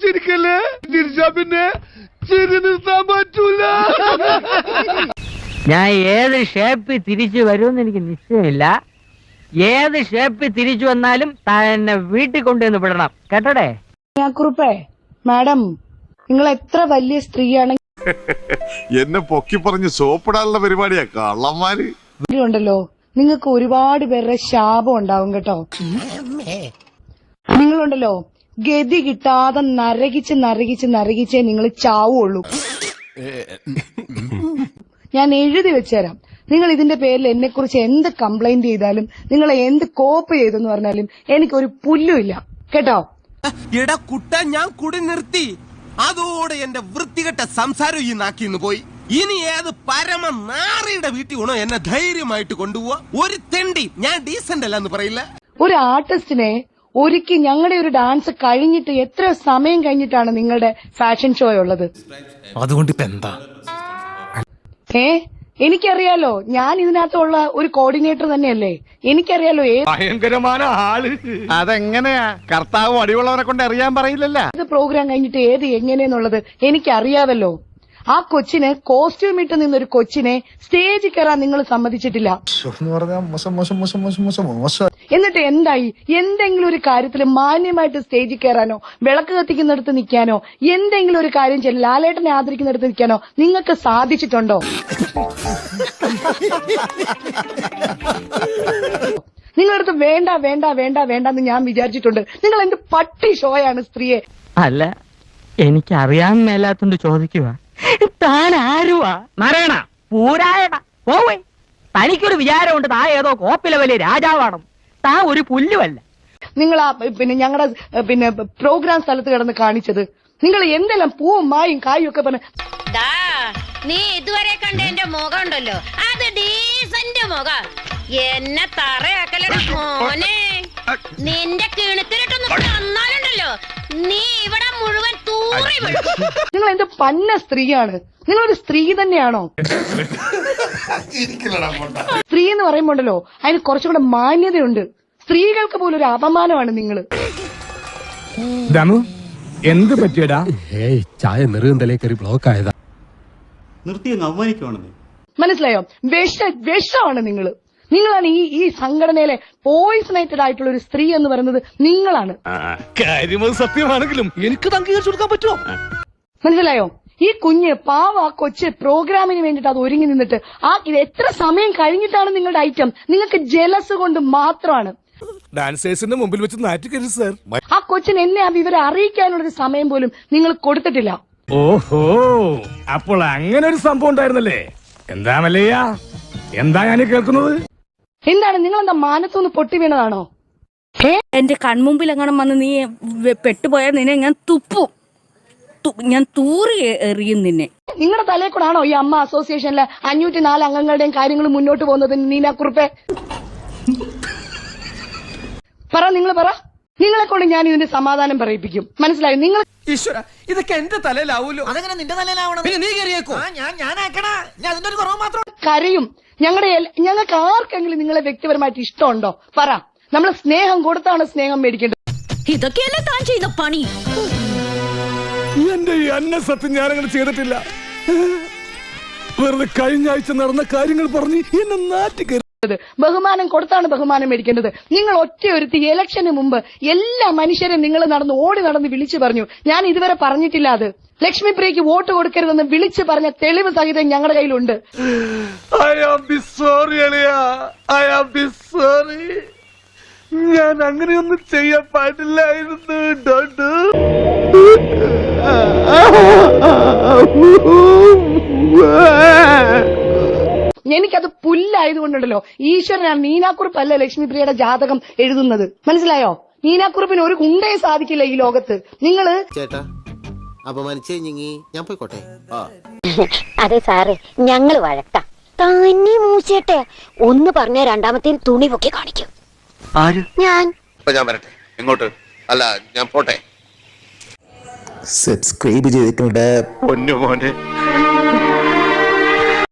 ചിരിക്കല്ലേ? ചിരിച്ചാ പിന്നെ ചിരി നിർത്താൻ പറ്റൂല. ഞാൻ ഏത് ഷേപ്പിൽ തിരിച്ചു വരുമെന്ന് എനിക്ക് നിശ്ചയമില്ല. ഏത് ഷേപ്പിൽ തിരിച്ചു വന്നാലും തന്നെ വീട്ടിൽ കൊണ്ടുവന്ന് വിടണം, കേട്ടോടെ? കുറുപ്പേ, മാഡം നിങ്ങൾ എത്ര വലിയ സ്ത്രീയാണ് എന്നെ പൊക്കി പറഞ്ഞ് സോപ്പിടാനുള്ള പരിപാടിയാ കള്ളന്മാര്. ഉണ്ടല്ലോ, നിങ്ങൾക്ക് ഒരുപാട് പേരുടെ ശാപം ഉണ്ടാവും കേട്ടോ. നിങ്ങളുണ്ടല്ലോ, ഗതി കിട്ടാതെ നരകിച്ചേ നിങ്ങൾ ചാവുള്ളൂ. ഞാൻ എഴുതി വെച്ചുതരാം. നിങ്ങൾ ഇതിന്റെ പേരിൽ എന്നെ കുറിച്ച് എന്ത് കംപ്ലൈന്റ് ചെയ്താലും, നിങ്ങൾ എന്ത് കോപ്പ് ചെയ്തെന്ന് പറഞ്ഞാലും എനിക്കൊരു പുല്ലുമില്ല കേട്ടോ. എടാ കുട്ട, ഞാൻ കുടി നിർത്തി. അതോടെ എന്റെ വൃത്തികെട്ട സംസാരം ഈ നാക്കിന്ന് പോയി. ഇനി ഏത് പരമ നാറിയുടെ വീട്ടിൽ വേണോ എന്നെ ധൈര്യമായിട്ട് കൊണ്ടുപോവാ. ഒരു തെണ്ടി ഞാൻ ഡീസന്റ് അല്ലെന്ന് പറയില്ല. ഒരു ആർട്ടിസ്റ്റിനെ ഒരുക്കി ഞങ്ങളുടെ ഒരു ഡാൻസ് കഴിഞ്ഞിട്ട് എത്ര സമയം കഴിഞ്ഞിട്ടാണ് നിങ്ങളുടെ ഫാഷൻ ഷോ ഉള്ളത്? അതുകൊണ്ട് ഇപ്പൊ എന്താ? എനിക്കറിയാലോ, ഞാൻ ഇതിനകത്തുള്ള ഒരു കോർഡിനേറ്റർ തന്നെയല്ലേ. എനിക്കറിയാലോ ഭയങ്കരമായ ആള്. അതെങ്ങനെയാ? കർത്താവ് അടിയുള്ളവരെ കൊണ്ട് അറിയാൻ പറയില്ലല്ലോ. ഏത് പ്രോഗ്രാം കഴിഞ്ഞിട്ട് ഏത് എങ്ങനെയെന്നുള്ളത് എനിക്കറിയാവല്ലോ. ആ കൊച്ചിന് കോസ്റ്റ്യൂം ഇട്ട് നിന്നൊരു കൊച്ചിനെ സ്റ്റേജിൽ കയറാൻ നിങ്ങൾ സമ്മതിച്ചിട്ടില്ല. എന്നിട്ട് എന്തായി? എന്തെങ്കിലും ഒരു കാര്യത്തിൽ മാന്യമായിട്ട് സ്റ്റേജിൽ കയറാനോ, വിളക്ക് കത്തിക്കുന്നിടത്ത് നിൽക്കാനോ, എന്തെങ്കിലും ഒരു കാര്യം ചെയ്ത് ലാലേട്ടനെ ആദരിക്കുന്നിടത്ത് നിൽക്കാനോ നിങ്ങൾക്ക് സാധിച്ചിട്ടുണ്ടോ? നിങ്ങളടുത്ത് വേണ്ട വേണ്ട വേണ്ട വേണ്ടെന്ന് ഞാൻ വിചാരിച്ചിട്ടുണ്ട്. നിങ്ങൾ എന്ത് പട്ടി ഷോയാണ് സ്ത്രീയെ. അല്ല, എനിക്കറിയാൻ മേലാത്തോണ്ട് ചോദിക്കുക. താൻ ആരുവാ? നാരായണ പൂരായണ പോവേ. തനിക്കൊരു വിചാരമുണ്ട് താ ഏതോ കോപ്പിലെ വലിയ രാജാവാണ്. താ ഒരു പുല്ലുമല്ല. നിങ്ങൾ ഞങ്ങളുടെ പ്രോഗ്രാം സ്ഥലത്ത് കിടന്ന് കാണിച്ചത് നിങ്ങൾ എന്തെല്ലാം പൂവും മായും കായും ഒക്കെ പറഞ്ഞ. നീ ഇതുവരെ കണ്ട എന്റെ മുഖം ഉണ്ടല്ലോ, അത് ഡീസന്റ് മുഖം. എന്നെ തറയാക്കലടാ മോനെ. നിന്റെ കിണത്തിലിട്ടൊന്ന് തന്നാലുണ്ടല്ലോ, നീ ഇവിടെ മുഴുവൻ തൂറി വീഴും. നിങ്ങൾ എന്ത് പന്ന സ്ത്രീയാണ്? നിങ്ങളൊരു സ്ത്രീ തന്നെയാണോ? സ്ത്രീ എന്ന് പറയുമ്പോണ്ടല്ലോ അതിന് കുറച്ചുകൂടെ മാന്യതയുണ്ട്. സ്ത്രീകൾക്ക് പോലും ഒരു അപമാനമാണ് നിങ്ങൾ. എന്ത് പറ്റിയടാ? ചായ നെറുകന്തലേ കയറി ബ്ലോക്ക് ആയതാ. മനസ്സിലായോ? വിഷമാണ് നിങ്ങള്. നിങ്ങളാണ് ഈ സംഘടനയിലെ പോയിസണേറ്റഡ് ആയിട്ടുള്ള ഒരു സ്ത്രീ എന്ന് പറയുന്നത് നിങ്ങളാണ്. കാര്യം സത്യമാണെങ്കിലും എനിക്ക് അംഗീകരിച്ചു കൊടുക്കാൻ പറ്റുമോ? മനസ്സിലായോ? ഈ കുഞ്ഞ് പാവ കൊച്ച് പ്രോഗ്രാമിന് വേണ്ടിട്ട് അത് ഒരുങ്ങി നിന്നിട്ട് ഇത് എത്ര സമയം കഴിഞ്ഞിട്ടാണ് നിങ്ങളുടെ ഐറ്റം. നിങ്ങൾക്ക് ജലസ് കൊണ്ട് മാത്രമാണ്. ഡാൻസേഴ്സിന്റെ മുമ്പിൽ വെച്ച് നാറ്റിക്കരുത് സർ. ആ കൊച്ചിന് എന്നെ ആ വിവരം അറിയിക്കാനുള്ളൊരു സമയം പോലും നിങ്ങൾ കൊടുത്തിട്ടില്ല. ഓഹോ, അപ്പോൾ അങ്ങനെ ഒരു സംഭവം ഉണ്ടായിരുന്നല്ലേ? എന്താ മല്ലയ്യ, എന്താ ഞാൻ കേൾക്കുന്നത്? എന്താണ് നിങ്ങളെന്താ മാനത്തൊന്ന് പൊട്ടി വീണതാണോ? എന്റെ കൺമുമ്പിൽ എങ്ങനെ വന്ന് നീ പെട്ടുപോയാൽ നിന്നെ ഞാൻ തൂറി എറിയും നിന്നെ. നിങ്ങളുടെ തലയിൽ കൂടെ ആണോ ഈ അമ്മ അസോസിയേഷനിലെ 504 അംഗങ്ങളുടെയും കാര്യങ്ങൾ മുന്നോട്ട് പോകുന്നത്? നീന കുറുപ്പേ പറ, നിങ്ങൾ പറ. നിങ്ങളെ കൊണ്ട് ഞാൻ ഇതിന്റെ സമാധാനം പറയിപ്പിക്കും. മനസ്സിലായി? നിങ്ങൾ ഈശ്വര, ഇതൊക്കെ എന്റെ തലയിലാവൂലോ. അതെങ്ങനെ നിന്റെ തലയിലാവണം? പിന്നെ നീ കയറിയേക്കോ? ഞാൻ അതിന്റെ ഒരു കുറവ് മാത്രം. കരയും. ഞങ്ങൾക്ക് ആർക്കെങ്കിലും നിങ്ങളെ വ്യക്തിപരമായിട്ട് ഇഷ്ടമുണ്ടോ? പറ. നമ്മൾ സ്നേഹം കൊടുത്താണ് സ്നേഹം മേടിക്കേണ്ടത്. ഇതൊക്കെയല്ലേ താൻ ചെയ്യുന്ന പണി. എന്റെ ഈ അന്ന സത്യം ഞാനങ്ങനെ ചെയ്തിട്ടില്ല. വെറുതെ കഴിഞ്ഞ ആഴ്ച നടന്ന കാര്യങ്ങൾ പറഞ്ഞ് എന്നെ നാറ്റിക്കരുത്. ബഹുമാനം കൊടുത്താണ് ബഹുമാനം മേടിക്കേണ്ടത്. നിങ്ങൾ ഒറ്റയൊരുത്തി ഇലക്ഷന് മുമ്പ് എല്ലാ മനുഷ്യരും നിങ്ങൾ ഓടി നടന്ന് വിളിച്ചു പറഞ്ഞു. ഞാൻ ഇതുവരെ പറഞ്ഞിട്ടില്ല അത്. ലക്ഷ്മിപ്രിയക്ക് വോട്ട് കൊടുക്കരുതെന്ന് വിളിച്ചു പറഞ്ഞ തെളിവ് സഹിതം ഞങ്ങളുടെ കയ്യിലുണ്ട്. ഞാൻ അങ്ങനെയൊന്നും ചെയ്യാൻ പാടില്ലായിരുന്നു. എനിക്കത് പുല്ലായതുകൊണ്ടുണ്ടല്ലോ. ഈശ്വരനാണ്. നീനാക്കുറിപ്പല്ല ലക്ഷ്മിപ്രിയയുടെ ജാതകം എഴുതുന്നത്. മനസ്സിലായോ? നീനാക്കുറിപ്പിന് ഒരു കുണ്ടയും സാധിക്കില്ല ഈ ലോകത്ത്. നിങ്ങള് ചേട്ടാ അപമാനിച്ചേ ഞാൻ പോയിക്കോട്ടെ. അതെ സാറേ, ഞങ്ങള് വഴക്കാം. തന്നെ മൂച്ചേട്ടെ ഒന്ന് പറഞ്ഞ രണ്ടാമത്തെ തുണി പൊക്കി കാണിക്കും. ഞാൻ വരട്ടെ. എങ്ങോട്ട്? അല്ല, ഞാൻ പോട്ടെ. സബ്സ്ക്രൈബ് ചെയ്തിട്ടുണ്ട് പൊന്നു മോനെ.